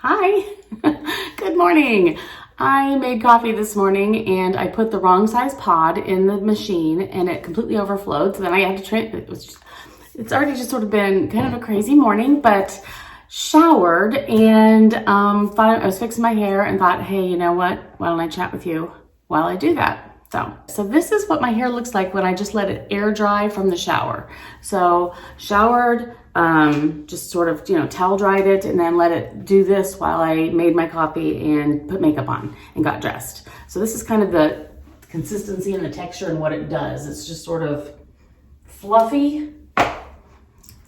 Hi, good morning. I made coffee this morning and I put the wrong size pod in the machine and it completely overflowed. So then I had to train. It's already just sort of been kind of a crazy morning, but showered and thought I was fixing my hair and thought, hey, you know what? Why don't I chat with you while I do that? So this is what my hair looks like when I just let it air dry from the shower. So showered, just sort of, towel dried it and then let it do this while I made my coffee and put makeup on and got dressed. So this is kind of the consistency and the texture and what it does. It's just sort of fluffy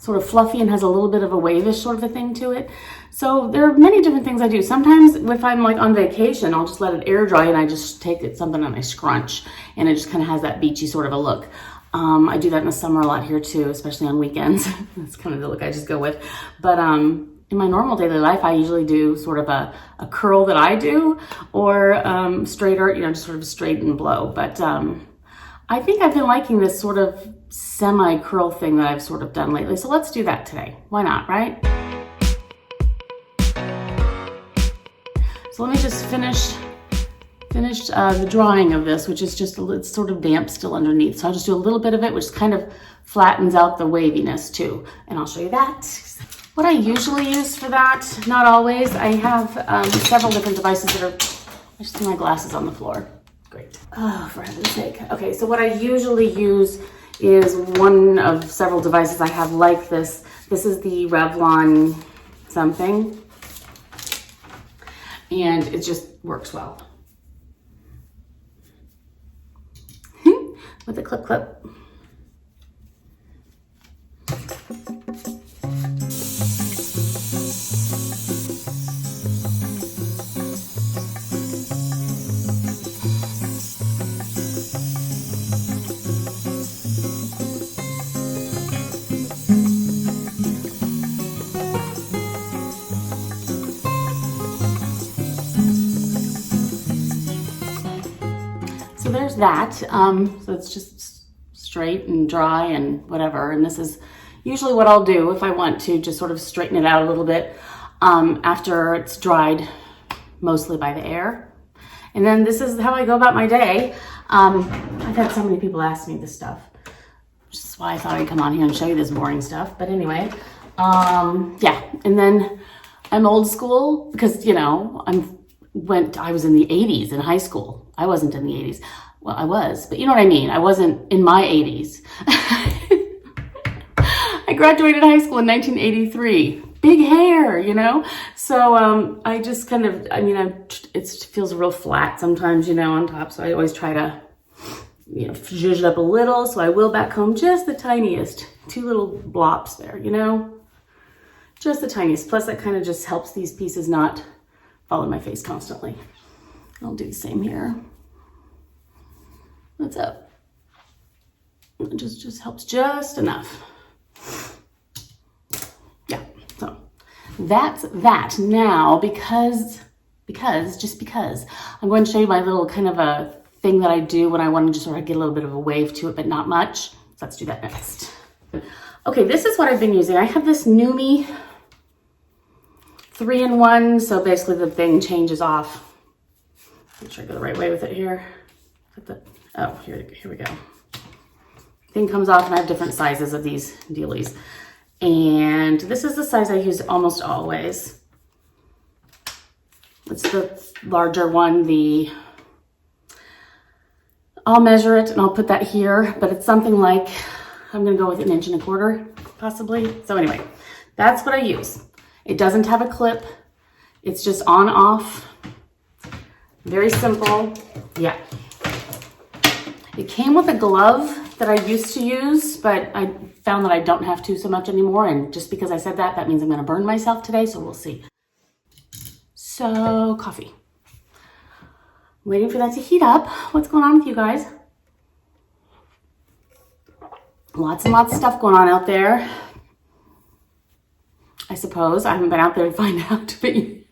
and has a little bit of a wave-ish sort of a thing to it. So there are many different things I do. Sometimes if I'm like on vacation, I'll just let it air dry and I just take something and I scrunch and it just kind of has that beachy sort of a look. I do that in the summer a lot here too, especially on weekends. That's kind of the look I just go with. But in my normal daily life, I usually do sort of a curl that I do or straighter, just sort of straight and blow. But I think I've been liking this sort of semi-curl thing that I've sort of done lately. So let's do that today. Why not, right? So let me just finish the drying of this, which is just, it's sort of damp still underneath. So I'll just do a little bit of it, which kind of flattens out the waviness too. And I'll show you that. What I usually use for that, not always, I have several different devices that are, I just threw my glasses on the floor. Great. Oh, for heaven's sake. Okay, so what I usually use is one of several devices I have like this. This is the Revlon something. And it just works well. With a clip. So there's that. So it's just straight and dry and whatever. And this is usually what I'll do if I want to just sort of straighten it out a little bit after it's dried mostly by the air. And then this is how I go about my day. I've had so many people ask me this stuff, which is why I thought I'd come on here and show you this boring stuff. But anyway, yeah. And then I'm old school because, I was in the 80s in high school. I wasn't in the 80s. Well, I was, but you know what I mean? I wasn't in my 80s. I graduated high school in 1983. Big hair, So I just kind of, it feels real flat sometimes, on top. So I always try to, zhuzh it up a little. So I will back comb just the tiniest, 2 little blops there, Just the tiniest. Plus that kind of just helps these pieces not fall in my face constantly. I'll do the same here. What's up? It just helps just enough. Yeah, so that's that. Now, because I'm going to show you my little kind of a thing that I do when I want to just sort of get a little bit of a wave to it, but not much. So let's do that next. Okay, this is what I've been using. I have this Numi 3-in-1, so basically the thing changes off. Make sure I go the right way with it here. Oh, here we go. Thing comes off and I have different sizes of these dealies. And this is the size I use almost always. It's the larger one, I'll measure it and I'll put that here, but it's something like, I'm gonna go with 1.25 inches, possibly. So anyway, that's what I use. It doesn't have a clip. It's just on, off. Very simple. Yeah. It came with a glove that I used to use, but I found that I don't have to so much anymore. And just because I said that means I'm going to burn myself today. So we'll see. So coffee. I'm waiting for that to heat up. What's going on with you guys? Lots and lots of stuff going on out there. I suppose. I haven't been out there to find out, but you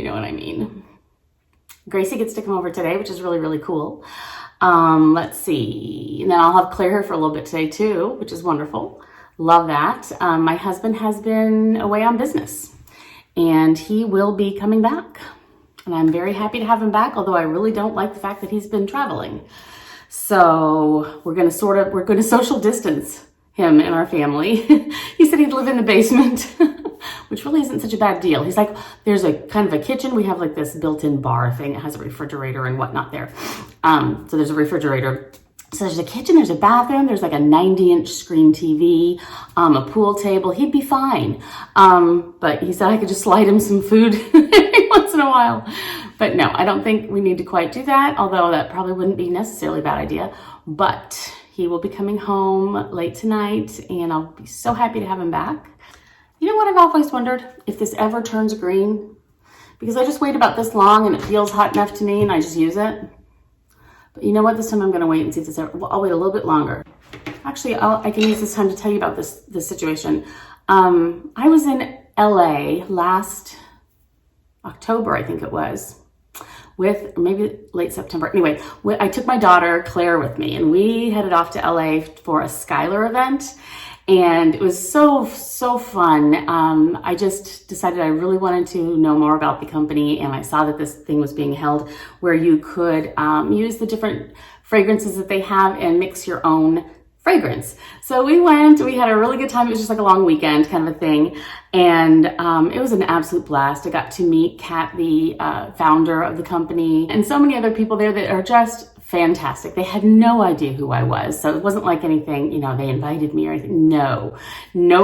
know what I mean. Gracie gets to come over today, which is really, really cool. Let's see. And then I'll have Claire here for a little bit today too, which is wonderful. Love that. My husband has been away on business and he will be coming back. And I'm very happy to have him back, although I really don't like the fact that he's been traveling. So we're going to social distance him and our family. He said he'd live in the basement, which really isn't such a bad deal. He's like, there's a kind of a kitchen. We have like this built-in bar thing. It has a refrigerator and whatnot there. So there's a refrigerator. So there's a kitchen, there's a bathroom, there's like a 90-inch screen TV, a pool table. He'd be fine. But he said I could just slide him some food every once in a while. But no, I don't think we need to quite do that, although that probably wouldn't be necessarily a bad idea. But he will be coming home late tonight, and I'll be so happy to have him back. You know what I've always wondered? If this ever turns green? Because I just wait about this long and it feels hot enough to me and I just use it. But you know what? This time I'm going to wait and see if this ever... Well, I'll wait a little bit longer. Actually, I can use this time to tell you about this situation. I was in LA last October, I think it was, with maybe late September. Anyway, I took my daughter Claire with me, and we headed off to LA for a Skylar event, and it was so fun. I just decided I really wanted to know more about the company, and I saw that this thing was being held where you could use the different fragrances that they have and mix your own fragrance. So we went, we had a really good time. It was just like a long weekend kind of a thing. And it was an absolute blast. I got to meet Kat, the founder of the company, and so many other people there that are just fantastic. They had no idea who I was. So it wasn't like anything, you know, they invited me or anything. No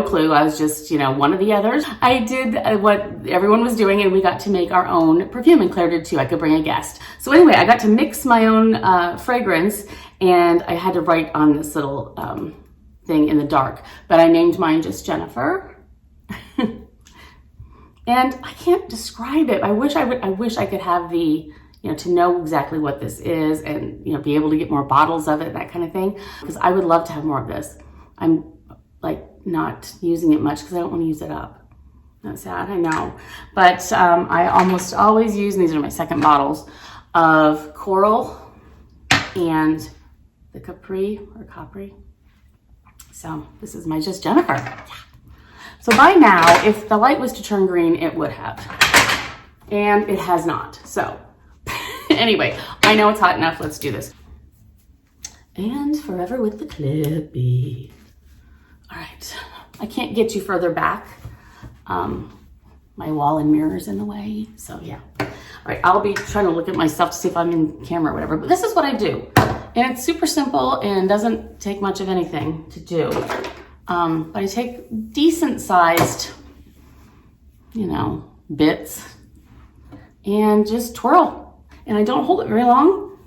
clue. I was just, you know, one of the others. I did what everyone was doing, and we got to make our own perfume, and Claire did too. I could bring a guest. So anyway, I got to mix my own fragrance, and I had to write on this little thing in the dark, but I named mine just Jennifer. And I can't describe it. I wish I could have the, you know, to know exactly what this is and, you know, be able to get more bottles of it, that kind of thing. Because I would love to have more of this. I'm like not using it much because I don't want to use it up. That's sad, I know. But I almost always use, and these are my second bottles, of Coral and the Capri. So this is my Just Jennifer. Yeah. So by now, if the light was to turn green, it would have. And it has not. So anyway, I know it's hot enough. Let's do this. And forever with the Clippy. All right. I can't get you further back. My wall and mirror's in the way. So yeah. All right. I'll be trying to look at myself to see if I'm in camera or whatever. But this is what I do. And it's super simple and doesn't take much of anything to do. But I take decent sized, you know, bits and just twirl. And I don't hold it very long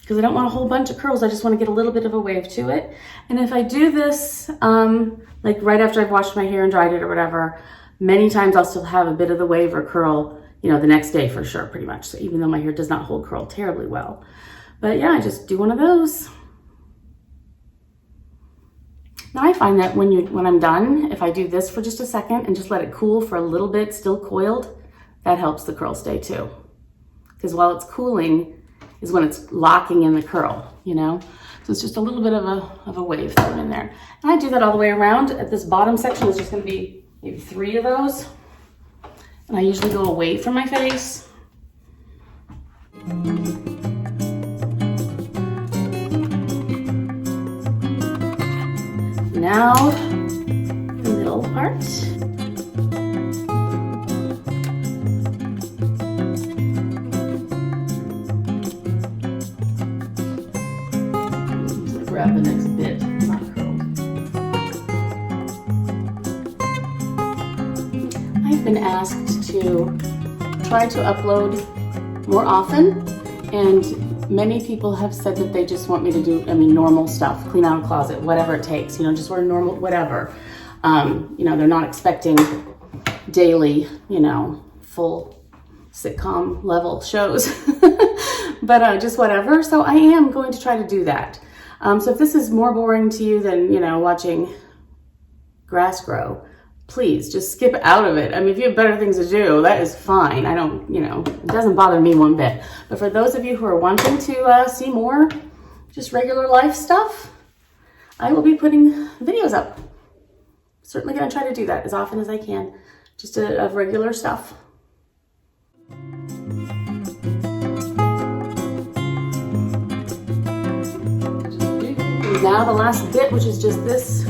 because I don't want a whole bunch of curls. I just want to get a little bit of a wave to it. And if I do this, like right after I've washed my hair and dried it or whatever, many times I'll still have a bit of the wave or curl, you know, the next day for sure, pretty much. So even though my hair does not hold curl terribly well. But yeah, I just do one of those. Now I find that when I'm done, if I do this for just a second and just let it cool for a little bit, still coiled, that helps the curl stay too. Because while it's cooling is when it's locking in the curl, you know? So it's just a little bit of a wave thrown in there. And I do that all the way around. At this bottom section, there's just gonna be maybe 3 of those. And I usually go away from my face. Now, the middle part. Grab the next bit, not curled. I've been asked to try to upload more often, and many people have said that they just want me to do, normal stuff, clean out a closet, whatever it takes, you know, just wear normal, whatever. You know, they're not expecting daily, you know, full sitcom level shows, but just whatever. So I am going to try to do that. So if this is more boring to you than, you know, watching grass grow, please just skip out of it. I mean, if you have better things to do, that is fine. I don't, you know, it doesn't bother me one bit. But for those of you who are wanting to see more just regular life stuff, I will be putting videos up. Certainly going to try to do that as often as I can just of regular stuff. Now the last bit, which is just this.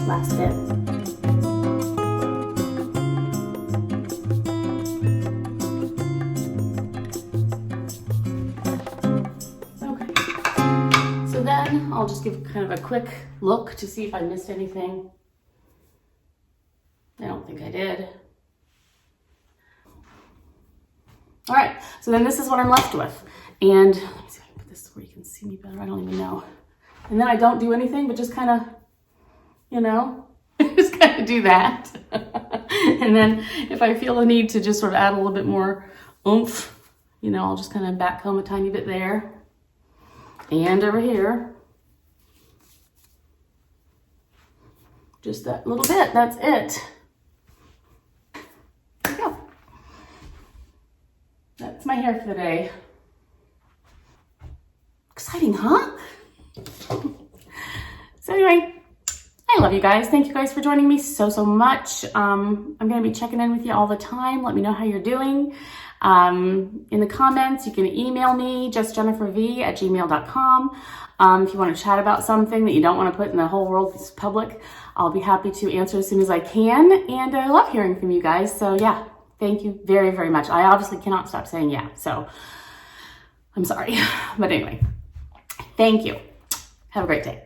Last bit. Okay. So then I'll just give kind of a quick look to see if I missed anything. I don't think I did. All right, so then this is what I'm left with. And let me see if I can put this where you can see me better. I don't even know. And then I don't do anything, but just kind of, you know, just kind of do that. And then if I feel the need to just sort of add a little bit more oomph, you know, I'll just kind of backcomb a tiny bit there. And over here. Just that little bit, that's it. There we go. That's my hair for the day. Exciting, huh? So anyway, I love you guys. Thank you guys for joining me so much. I'm going to be checking in with you all the time. Let me know how you're doing. In the comments, you can email me, justjenniferv@gmail.com. If you want to chat about something that you don't want to put in the whole world public, I'll be happy to answer as soon as I can. And I love hearing from you guys. So yeah, thank you very, very much. I obviously cannot stop saying yeah. So I'm sorry. But anyway, thank you. Have a great day.